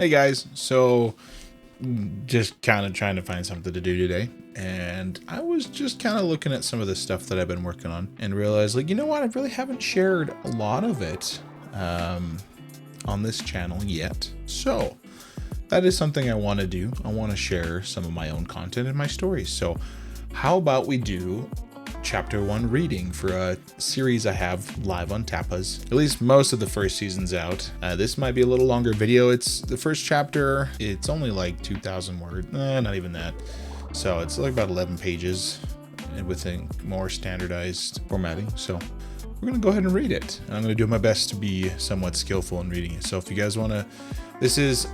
Hey guys, so just kind of trying to find something to do today, and I was just kind of looking at some of the stuff that I've been working on and realized, like, you know what, I really haven't shared a lot of it um, on this channel yet. So that is something I want to do. I want to share some of my own content and my stories. So how about we do chapter 1 reading for a series I have live on Tapas. At least most of the first season's out. This might be a little longer video. It's the first chapter. It's only like 2,000 words. Not even that. So it's like about 11 pages with a more standardized formatting. So we're going to go ahead and read it. And I'm going to do my best to be somewhat skillful in reading it. So if you guys want to, this is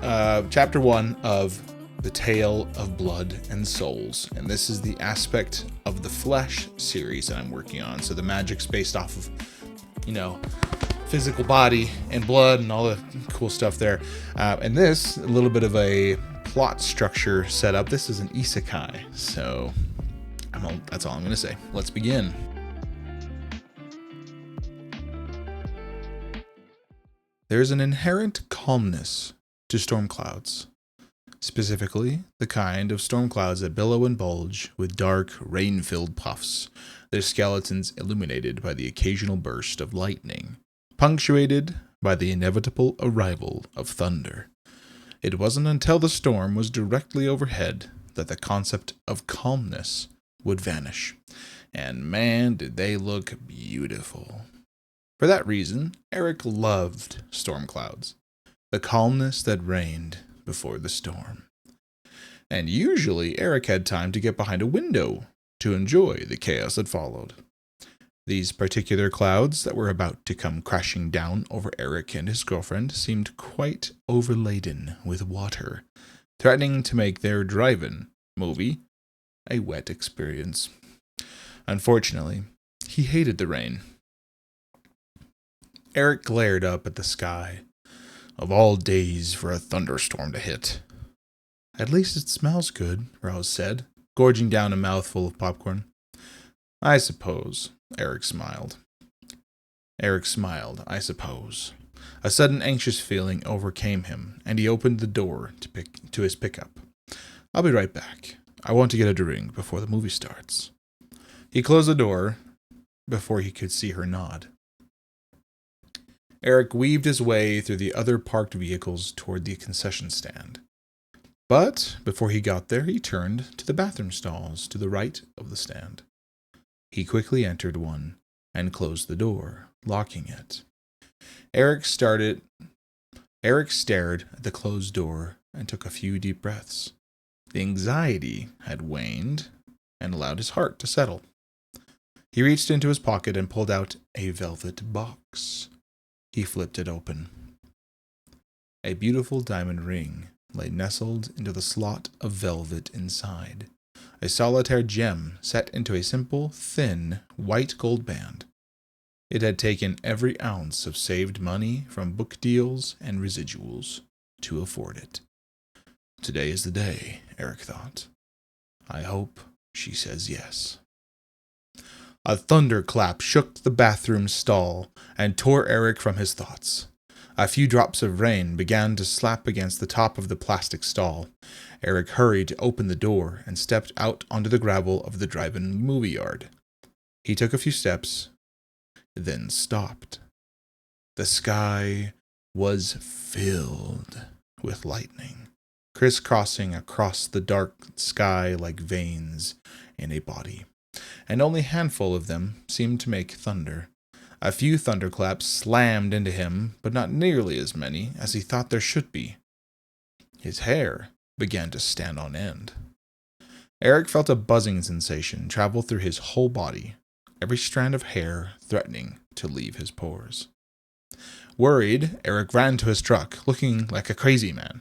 chapter 1 of The Tale of Blood and Souls, and this is the Aspect of the Flesh series that I'm working on. So the magic's based off of, physical body and blood and all the cool stuff there. And this, a little bit of a plot structure set up. This is an isekai, so that's all I'm going to say. Let's begin. There is an inherent calmness to storm clouds. Specifically, the kind of storm clouds that billow and bulge with dark, rain-filled puffs, their skeletons illuminated by the occasional burst of lightning, punctuated by the inevitable arrival of thunder. It wasn't until the storm was directly overhead that the concept of calmness would vanish. And man, did they look beautiful. For that reason, Eric loved storm clouds, the calmness that reigned before the storm. And usually Eric had time to get behind a window to enjoy the chaos that followed. These particular clouds that were about to come crashing down over Eric and his girlfriend seemed quite overladen with water, threatening to make their drive-in movie a wet experience. Unfortunately, he hated the rain. Eric glared up at the sky. Of all days for a thunderstorm to hit. At least it smells good, Rose said, gorging down a mouthful of popcorn. I suppose, Eric smiled. I suppose. A sudden anxious feeling overcame him, and he opened the door to his pickup. I'll be right back. I want to get a drink before the movie starts. He closed the door before he could see her nod. Eric weaved his way through the other parked vehicles toward the concession stand. But before he got there, he turned to the bathroom stalls to the right of the stand. He quickly entered one and closed the door, locking it. Eric stared at the closed door and took a few deep breaths. The anxiety had waned and allowed his heart to settle. He reached into his pocket and pulled out a velvet box. He flipped it open. A beautiful diamond ring lay nestled into the slot of velvet inside, a solitaire gem set into a simple, thin, white gold band. It had taken every ounce of saved money from book deals and residuals to afford it. Today is the day, Eric thought. I hope she says yes. A thunderclap shook the bathroom stall and tore Eric from his thoughts. A few drops of rain began to slap against the top of the plastic stall. Eric hurried to open the door and stepped out onto the gravel of the drive-in movie yard. He took a few steps, then stopped. The sky was filled with lightning, crisscrossing across the dark sky like veins in a body. And only a handful of them seemed to make thunder. A few thunderclaps slammed into him, but not nearly as many as he thought there should be. His hair began to stand on end. Eric felt a buzzing sensation travel through his whole body, every strand of hair threatening to leave his pores. Worried, Eric ran to his truck, looking like a crazy man.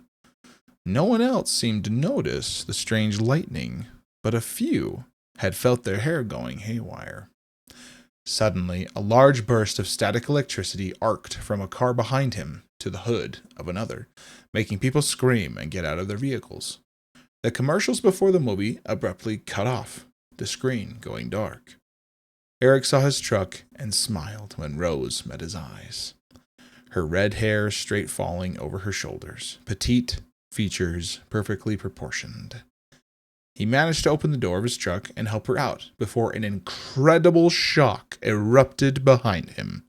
No one else seemed to notice the strange lightning, but a few had felt their hair going haywire. Suddenly, a large burst of static electricity arced from a car behind him to the hood of another, making people scream and get out of their vehicles. The commercials before the movie abruptly cut off, the screen going dark. Eric saw his truck and smiled when Rose met his eyes. her red hair straight falling over her shoulders, petite features perfectly proportioned. He managed to open the door of his truck and help her out before an incredible shock erupted behind him.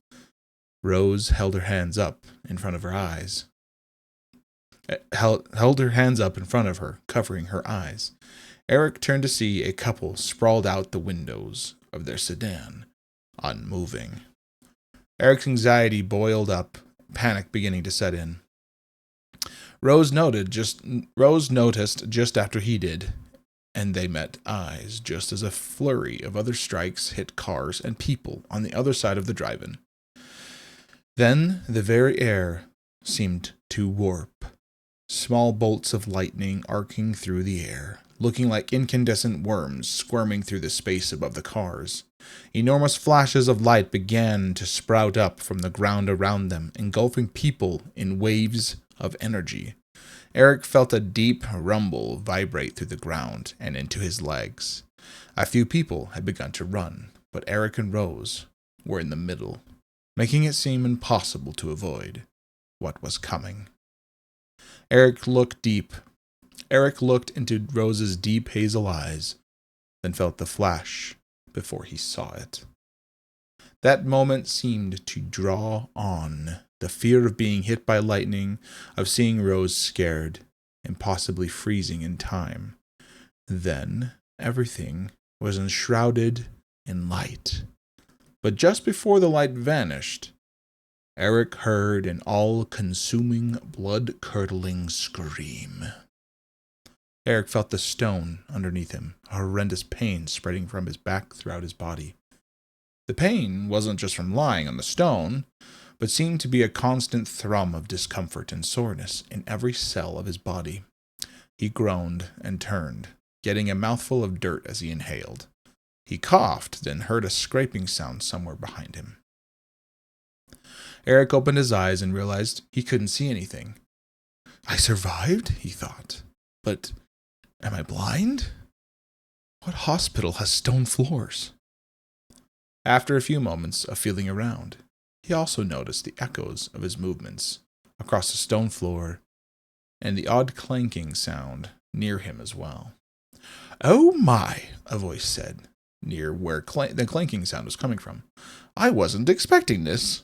Rose held her hands up in front of her eyes. Held her hands up in front of her, covering her eyes. Eric turned to see a couple sprawled out the windows of their sedan, unmoving. Eric's anxiety boiled up, panic beginning to set in. Rose noticed just after he did, and they met eyes just as a flurry of other strikes hit cars and people on the other side of the drive-in. Then the very air seemed to warp. Small bolts of lightning arcing through the air, looking like incandescent worms squirming through the space above the cars. Enormous flashes of light began to sprout up from the ground around them, engulfing people in waves of energy. Eric felt a deep rumble vibrate through the ground and into his legs. A few people had begun to run, but Eric and Rose were in the middle, making it seem impossible to avoid what was coming. Eric looked into Rose's deep hazel eyes, then felt the flash before he saw it. That moment seemed to draw on the fear of being hit by lightning, of seeing Rose scared, and possibly freezing in time. Then everything was enshrouded in light. But just before the light vanished, Eric heard an all-consuming, blood-curdling scream. Eric felt the stone underneath him, a horrendous pain spreading from his back throughout his body. The pain wasn't just from lying on the stone, but seemed to be a constant thrum of discomfort and soreness in every cell of his body. He groaned and turned, getting a mouthful of dirt as he inhaled. He coughed, then heard a scraping sound somewhere behind him. Eric opened his eyes and realized he couldn't see anything. I survived, he thought. But am I blind? What hospital has stone floors? After a few moments of feeling around, he also noticed the echoes of his movements across the stone floor and the odd clanking sound near him as well. Oh my, a voice said, near where the clanking sound was coming from. I wasn't expecting this.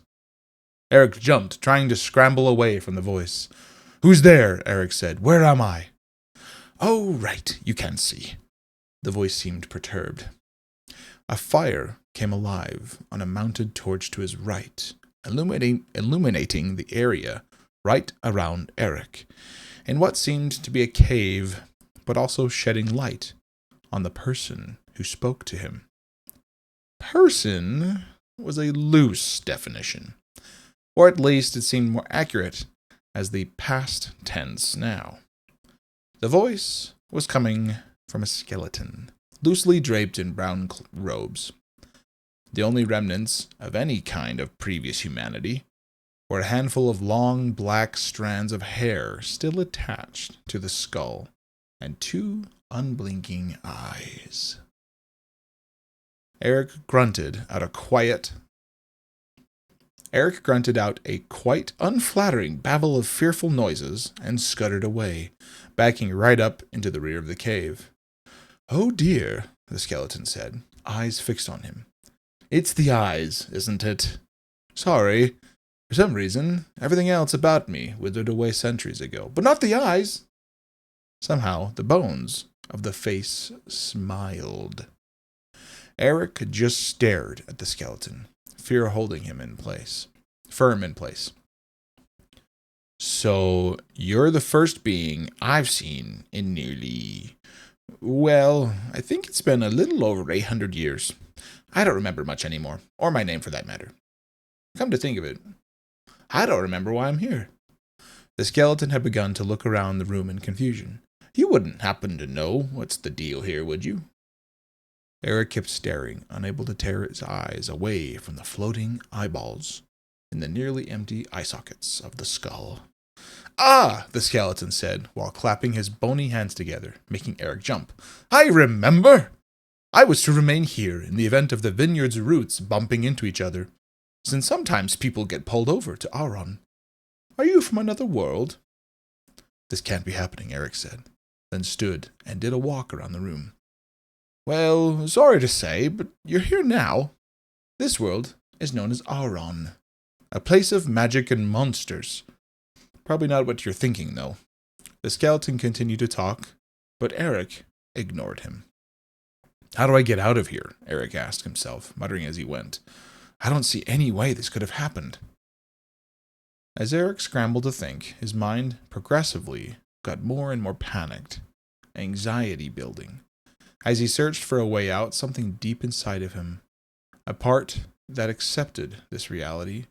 Eric jumped, trying to scramble away from the voice. Who's there? Eric said. Where am I? Oh, right, you can't see. The voice seemed perturbed. A fire came alive on a mounted torch to his right, illuminating the area right around Eric, in what seemed to be a cave, but also shedding light on the person who spoke to him. Person was a loose definition, or at least it seemed more accurate as the past tense now. The voice was coming from a skeleton, loosely draped in brown robes. The only remnants of any kind of previous humanity were a handful of long black strands of hair still attached to the skull, and two unblinking eyes. Eric grunted out a quite unflattering babble of fearful noises and scuttered away, backing right up into the rear of the cave. Oh dear, the skeleton said, eyes fixed on him. It's the eyes, isn't it? Sorry. For some reason, everything else about me withered away centuries ago, but not the eyes. Somehow, the bones of the face smiled. Eric just stared at the skeleton, fear holding him firm in place. So, you're the first being I've seen in nearly, well, I think it's been a little over 800 years. I don't remember much anymore, or my name for that matter. Come to think of it, I don't remember why I'm here. The skeleton had begun to look around the room in confusion. You wouldn't happen to know what's the deal here, would you? Eric kept staring, unable to tear his eyes away from the floating eyeballs in the nearly empty eye sockets of the skull. Ah, the skeleton said, while clapping his bony hands together, making Eric jump. I remember! I was to remain here in the event of the vineyard's roots bumping into each other, since sometimes people get pulled over to Auron Are you from another world? This can't be happening, Eric said, then stood and did a walk around the room. Well, sorry to say, but you're here now. This world is known as Auron, a place of magic and monsters. Probably not what you're thinking, though. The skeleton continued to talk, but Eric ignored him. How do I get out of here? Eric asked himself, muttering as he went. I don't see any way this could have happened. As Eric scrambled to think, his mind progressively got more and more panicked, anxiety building. As he searched for a way out, something deep inside of him, a part that accepted this reality,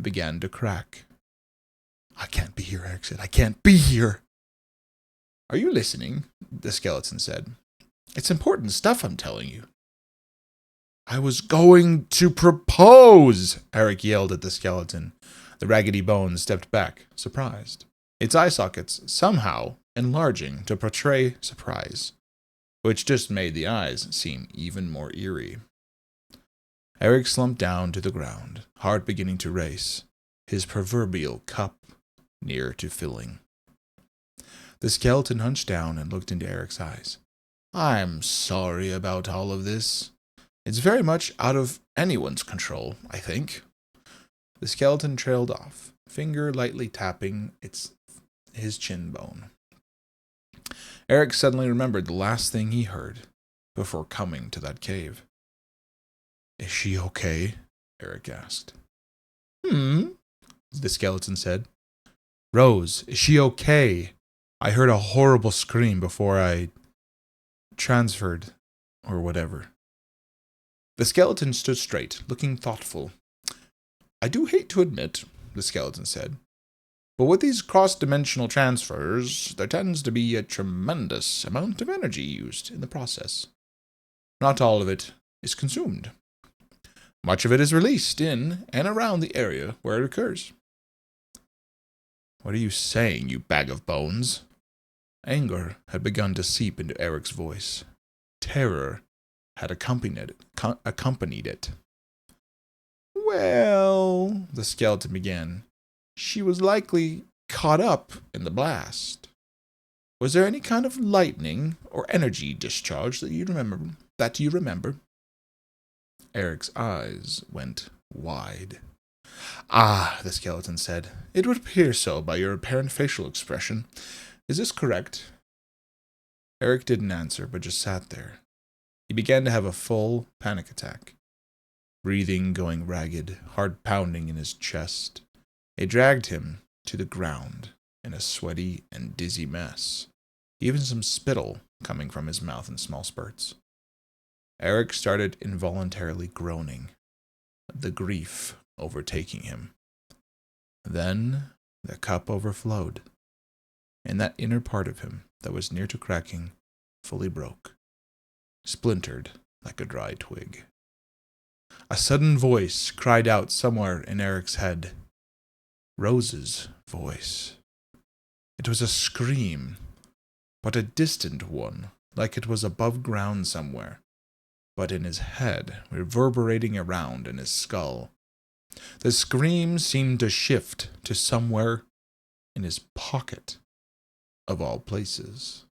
began to crack. I can't be here, Eric said. I can't be here. Are you listening? The skeleton said. It's important stuff I'm telling you. I was going to propose, Eric yelled at the skeleton. The raggedy bones stepped back, surprised, its eye sockets somehow enlarging to portray surprise, which just made the eyes seem even more eerie. Eric slumped down to the ground, heart beginning to race, his proverbial cup near to filling. The skeleton hunched down and looked into Eric's eyes. I'm sorry about all of this. It's very much out of anyone's control, I think. The skeleton trailed off, finger lightly tapping his chin bone. Eric suddenly remembered the last thing he heard before coming to that cave. Is she okay? Eric asked. The skeleton said. Rose, is she okay? I heard a horrible scream before I transferred, or whatever. The skeleton stood straight, looking thoughtful. I do hate to admit, the skeleton said, but with these cross-dimensional transfers, there tends to be a tremendous amount of energy used in the process. Not all of it is consumed. Much of it is released in and around the area where it occurs. What are you saying, you bag of bones? Anger had begun to seep into Eric's voice. Terror had accompanied it. Well, the skeleton began. She was likely caught up in the blast. Was there any kind of lightning or energy discharge that you remember? Eric's eyes went wide. Ah, the skeleton said. It would appear so by your apparent facial expression. Is this correct? Eric didn't answer, but just sat there. He began to have a full panic attack. Breathing going ragged, heart pounding in his chest. It dragged him to the ground in a sweaty and dizzy mess, even some spittle coming from his mouth in small spurts. Eric started involuntarily groaning, the grief overtaking him. Then the cup overflowed, and that inner part of him that was near to cracking fully broke, splintered like a dry twig. A sudden voice cried out somewhere in Eric's head. Rose's voice. It was a scream, but a distant one, like it was above ground somewhere, but in his head, reverberating around in his skull. The scream seemed to shift to somewhere in his pocket, of all places.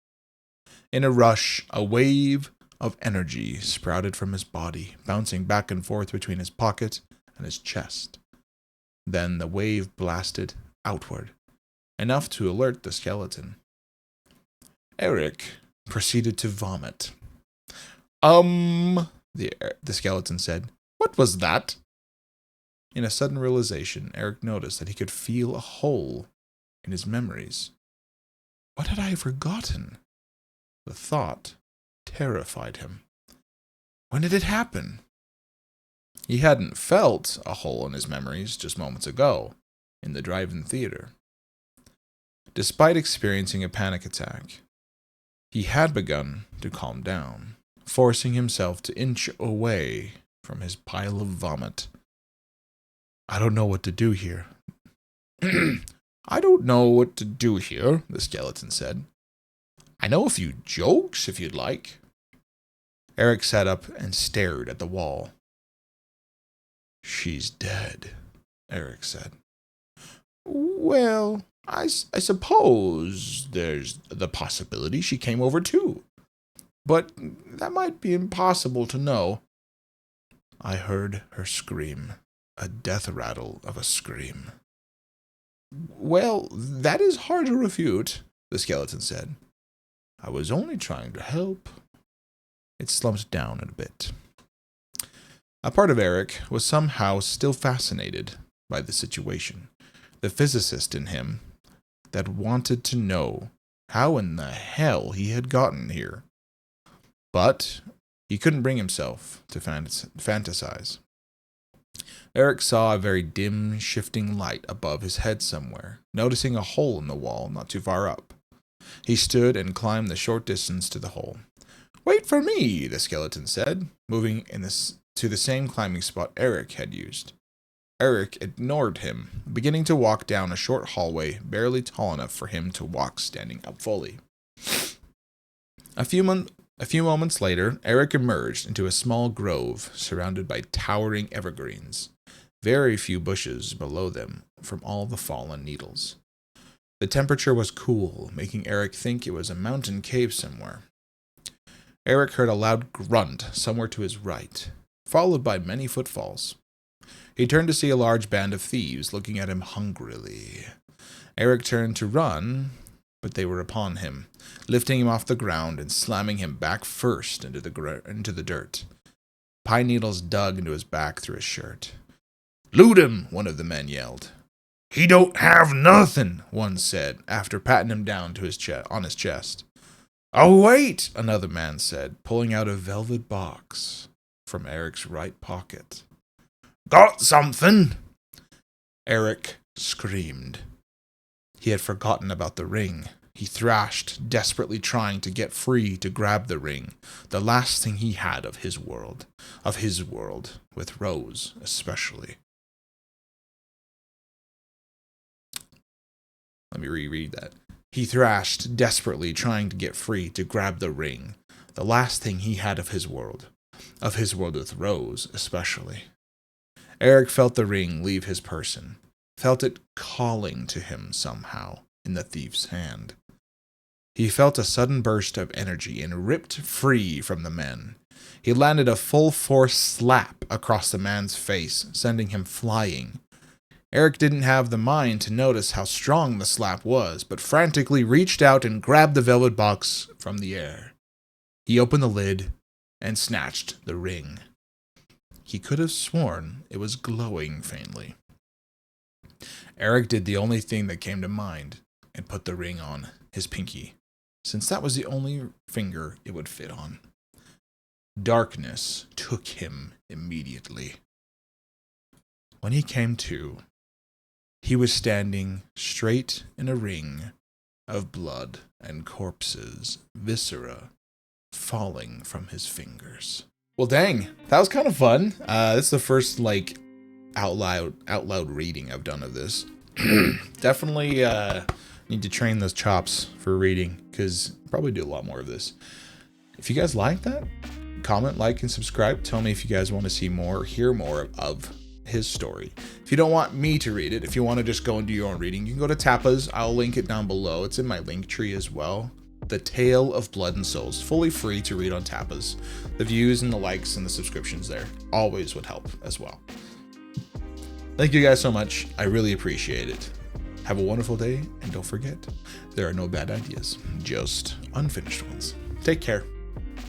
In a rush, a wave of energy sprouted from his body, bouncing back and forth between his pocket and his chest. Then the wave blasted outward, enough to alert the skeleton. Eric proceeded to vomit. The skeleton said. What was that? In a sudden realization, Eric noticed that he could feel a hole in his memories. What had I forgotten? The thought terrified him. When did it happen? He hadn't felt a hole in his memories just moments ago, in the drive-in theater. Despite experiencing a panic attack, he had begun to calm down, forcing himself to inch away from his pile of vomit. I don't know what to do here. I don't know what to do here, the skeleton said. I know a few jokes, if you'd like. Eric sat up and stared at the wall. She's dead, Eric said. Well, I suppose there's the possibility she came over too. But that might be impossible to know. I heard her scream, a death rattle of a scream. Well, that is hard to refute, the skeleton said. I was only trying to help. It slumped down a bit. A part of Eric was somehow still fascinated by the situation. The physicist in him that wanted to know how in the hell he had gotten here. But he couldn't bring himself to fantasize. Eric saw a very dim, shifting light above his head somewhere, noticing a hole in the wall not too far up. He stood and climbed the short distance to the hole. Wait for me, the skeleton said, moving to the same climbing spot Eric had used. Eric ignored him, beginning to walk down a short hallway barely tall enough for him to walk standing up fully. A few moments later, Eric emerged into a small grove surrounded by towering evergreens, very few bushes below them from all the fallen needles. The temperature was cool, making Eric think it was a mountain cave somewhere. Eric heard a loud grunt somewhere to his right, followed by many footfalls. He turned to see a large band of thieves looking at him hungrily. Eric turned to run, but they were upon him, lifting him off the ground and slamming him back first into the dirt. Pine needles dug into his back through his shirt. Loot him, one of the men yelled. He don't have nothing, one said, after patting him down to on his chest. Oh, wait, another man said, pulling out a velvet box from Eric's right pocket. Got something? Eric screamed. He had forgotten about the ring. He thrashed, desperately trying to get free to grab the ring, the last thing he had of his world, with Rose especially. Let me reread that. He thrashed, desperately trying to get free to grab the ring, the last thing he had of his world with Rose especially. Eric felt the ring leave his person, felt it calling to him somehow in the thief's hand. He felt a sudden burst of energy and ripped free from the men. He landed a full-force slap across the man's face, sending him flying. Eric didn't have the mind to notice how strong the slap was, but frantically reached out and grabbed the velvet box from the air. He opened the lid and snatched the ring. He could have sworn it was glowing faintly. Eric did the only thing that came to mind and put the ring on his pinky, since that was the only finger it would fit on. Darkness took him immediately. When he came to, he was standing straight in a ring of blood and corpses, viscera, falling from his fingers. Well, dang, that was kind of fun. This is the first, out loud reading I've done of this. Definitely need to train those chops for reading, because I'll probably do a lot more of this. If you guys like that, comment, like, and subscribe. Tell me if you guys want to see more or hear more of his story. If you don't want me to read it, if you want to just go and do your own reading, you can go to Tapas. I'll link it down below. It's in my link tree as well. The Tale of Blood and Souls, fully free to read on Tapas. The views and the likes and the subscriptions there always would help as well. Thank you guys so much. I really appreciate it. Have a wonderful day, and don't forget, there are no bad ideas, just unfinished ones. Take care.